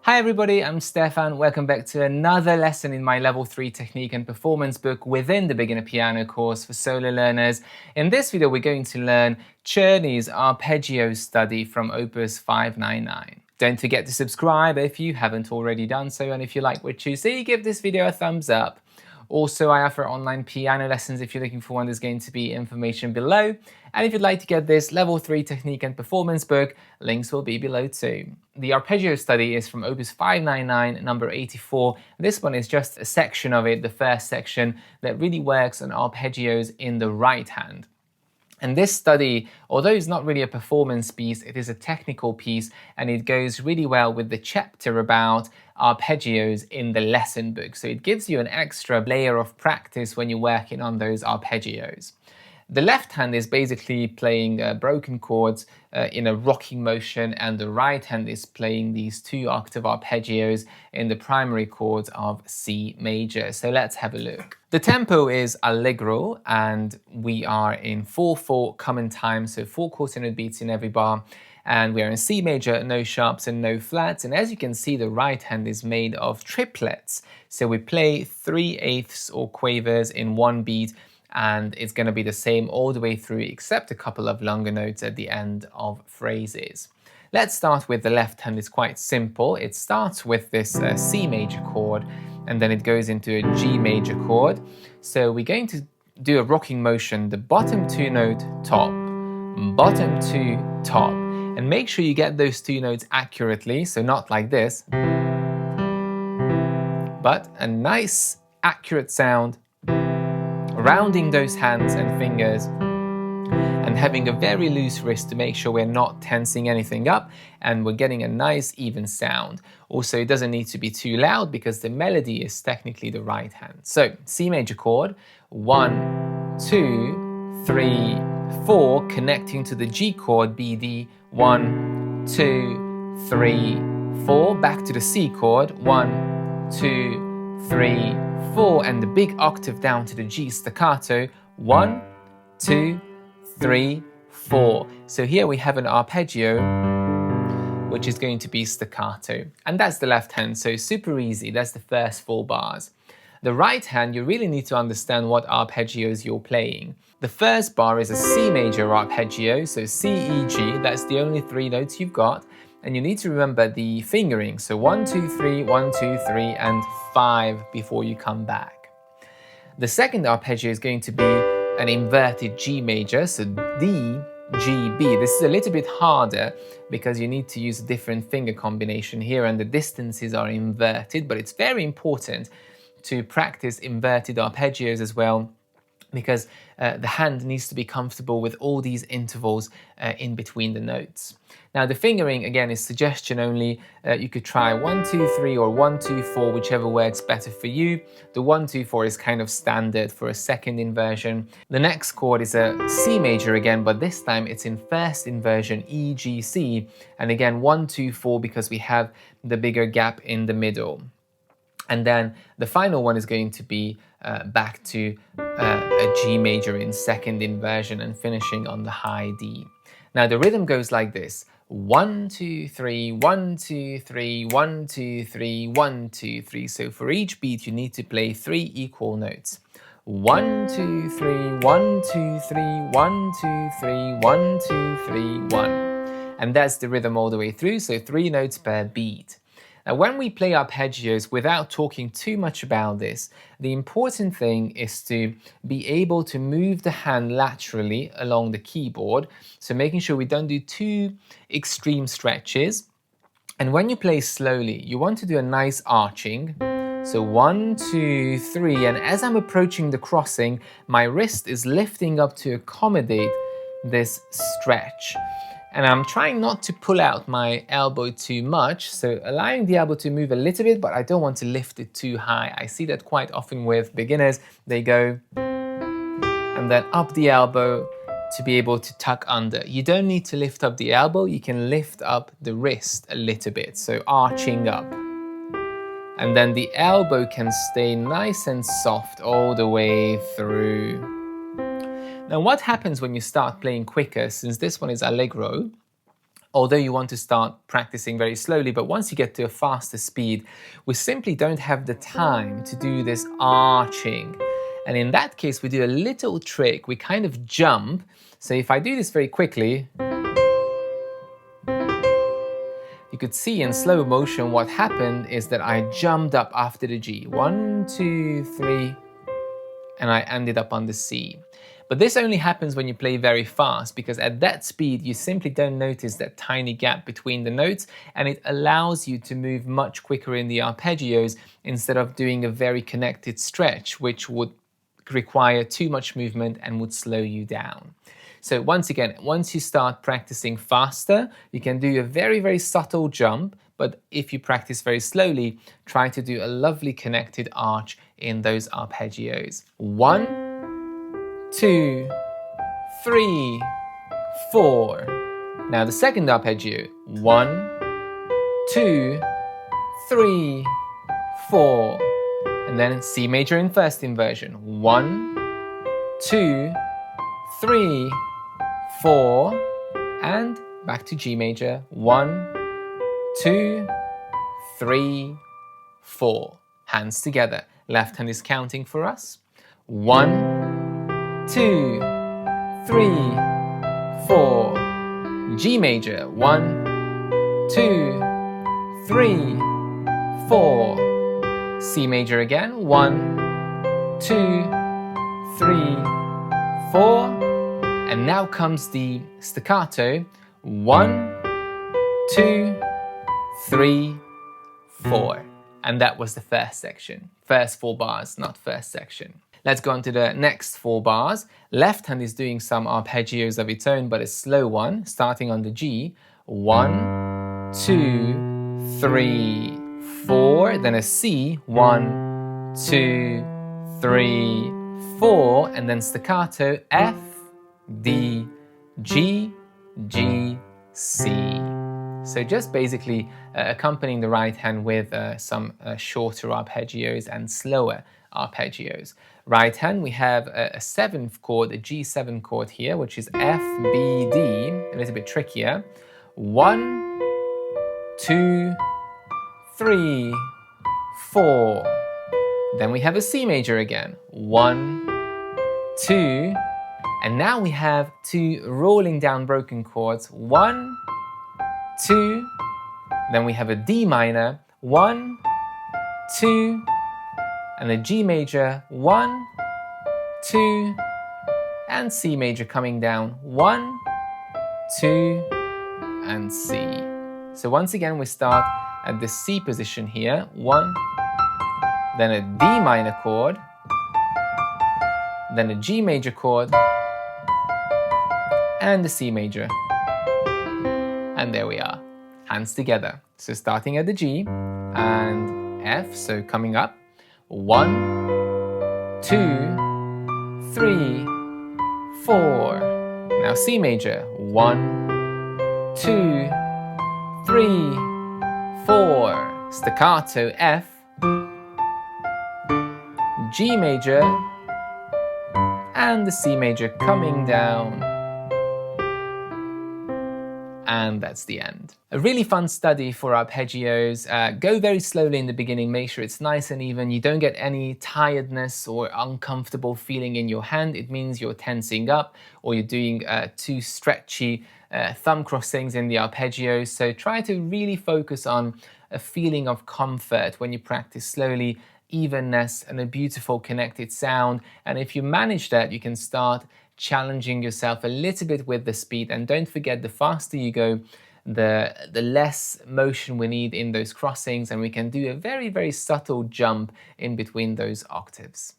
Hi everybody, I'm Stefan. Welcome back to another lesson in my Level 3 Technique and Performance book within the Beginner Piano course for solo learners. In this video, we're going to learn Czerny's Arpeggio study from Opus 599. Don't forget to subscribe if you haven't already done so, and if you like what you see, give this video a thumbs up. Also, I offer online piano lessons. If you're looking for one, there's going to be information below. And if you'd like to get this Level 3 Technique and Performance book, links will be below too. The Arpeggio study is from Opus 599, number 84. This one is just a section of it, the first section, that really works on arpeggios in the right hand. And this study, although it's not really a performance piece, it is a technical piece, and it goes really well with the chapter about arpeggios in the lesson book. So it gives you an extra layer of practice when you're working on those arpeggios. The left hand is basically playing broken chords in a rocking motion, and the right hand is playing these 2-octave arpeggios in the primary chords of C major. So let's have a look. The tempo is allegro, and we are in 4/4 common time, so 4 quarter note beats in every bar. And we are in C major, no sharps and no flats. And as you can see, the right hand is made of triplets. So we play 3/8 or quavers in one beat, and it's going to be the same all the way through except a couple of longer notes at the end of phrases. Let's start with the left hand. It's quite simple. It starts with this C major chord, and then it goes into a G major chord. So we're going to do a rocking motion, the bottom 2 note, top, bottom 2, top, and make sure you get those 2 notes accurately, so not like this, but a nice accurate sound, rounding those hands and fingers, and having a very loose wrist to make sure we're not tensing anything up, and we're getting a nice even sound. Also, it doesn't need to be too loud because the melody is technically the right hand. So, C major chord, 1, 2, 3, 4, connecting to the G chord, BD, 1, 2, 3, 4, back to the C chord, 1, 2, 3, 4, and the big octave down to the G staccato, 1, 2, 3, 4. So here we have an arpeggio, which is going to be staccato. And that's the left hand, so super easy. That's the first 4 bars. The right hand, you really need to understand what arpeggios you're playing. The first bar is a C major arpeggio, so C, E, G, that's the only 3 notes you've got. And you need to remember the fingering, so 1, 2, 3, 1, 2, 3, and 5 before you come back. The second arpeggio is going to be an inverted G major, so D, G, B. This is a little bit harder because you need to use a different finger combination here, and the distances are inverted, but it's very important to practice inverted arpeggios as well, because the hand needs to be comfortable with all these intervals in between the notes. Now the fingering, again, is suggestion only. You could try 1, 2, 3 or 1, 2, 4, whichever works better for you. The 1, 2, 4 is kind of standard for a second inversion. The next chord is a C major again, but this time it's in first inversion, E, G, C. And again, 1, 2, 4 because we have the bigger gap in the middle. And then the final one is going to be back to a G major in second inversion and finishing on the high D. Now the rhythm goes like this: 1, 2, 3, 1, 2, 3, 1, 2, 3, 1, 2, 3. So for each beat you need to play 3 equal notes. 1, 2, 3, 1, 2, 3, 1, 2, 3, 1, 2, 3, 1. And that's the rhythm all the way through, so 3 notes per beat. Now, when we play arpeggios, without talking too much about this, the important thing is to be able to move the hand laterally along the keyboard, so making sure we don't do too extreme stretches. And when you play slowly, you want to do a nice arching. So 1, 2, 3, and as I'm approaching the crossing, my wrist is lifting up to accommodate this stretch. And I'm trying not to pull out my elbow too much, so allowing the elbow to move a little bit, but I don't want to lift it too high. I see that quite often with beginners. They go and then up the elbow to be able to tuck under. You don't need to lift up the elbow, you can lift up the wrist a little bit, so arching up. And then the elbow can stay nice and soft all the way through. Now what happens when you start playing quicker, since this one is allegro, although you want to start practicing very slowly, but once you get to a faster speed, we simply don't have the time to do this arching. And in that case, we do a little trick. We kind of jump. So if I do this very quickly, you could see in slow motion what happened is that I jumped up after the G. 1, 2, 3, and I ended up on the C. But this only happens when you play very fast, because at that speed you simply don't notice that tiny gap between the notes, and it allows you to move much quicker in the arpeggios instead of doing a very connected stretch, which would require too much movement and would slow you down. So once again, once you start practicing faster, you can do a very, very subtle jump, but if you practice very slowly, try to do a lovely connected arch in those arpeggios. 1, 2, 3, 4. Now the second arpeggio. 1, 2, 3, 4. And then C major in first inversion. 1, 2, 3, 4. And back to G major. 1, 2, 3, 4. Hands together. Left hand is counting for us. 1, 2, 3, 4. G major. 1, 2, 3, 4. C major again. 1, 2, 3, 4. And now comes the staccato. 1, 2, 3, 4. And that was the first section. First 4 bars, not first section. Let's go on to the next 4 bars. Left hand is doing some arpeggios of its own, but a slow one, starting on the G. 1, 2, 3, 4. Then a C. 1, 2, 3, 4. And then staccato. F, D, G, G, C. So just basically accompanying the right hand with some shorter arpeggios and slower arpeggios. Right hand, we have a 7th chord, a G7 chord here, which is F, B, D, a little bit trickier. 1, 2, 3, 4. Then we have a C major again. 1, 2, and now we have 2 rolling down broken chords. 1, 2, then we have a D minor. 1, 2, and a G major. 1, 2, and C major coming down. 1, 2, and C. So once again, we start at the C position here. 1, then a D minor chord, then a G major chord, and the C major. And there we are, hands together. So starting at the G and F, so coming up. 1, 2, 3, 4. Now C major. 1, 2, 3, 4. Staccato F, G major, and the C major coming down. And that's the end. A really fun study for arpeggios. Go very slowly in the beginning, make sure it's nice and even. You don't get any tiredness or uncomfortable feeling in your hand. It means you're tensing up or you're doing too stretchy thumb crossings in the arpeggios. So try to really focus on a feeling of comfort when you practice slowly, evenness and a beautiful connected sound. And if you manage that, you can start challenging yourself a little bit with the speed. And don't forget, the faster you go, the less motion we need in those crossings, and we can do a very, very subtle jump in between those octaves.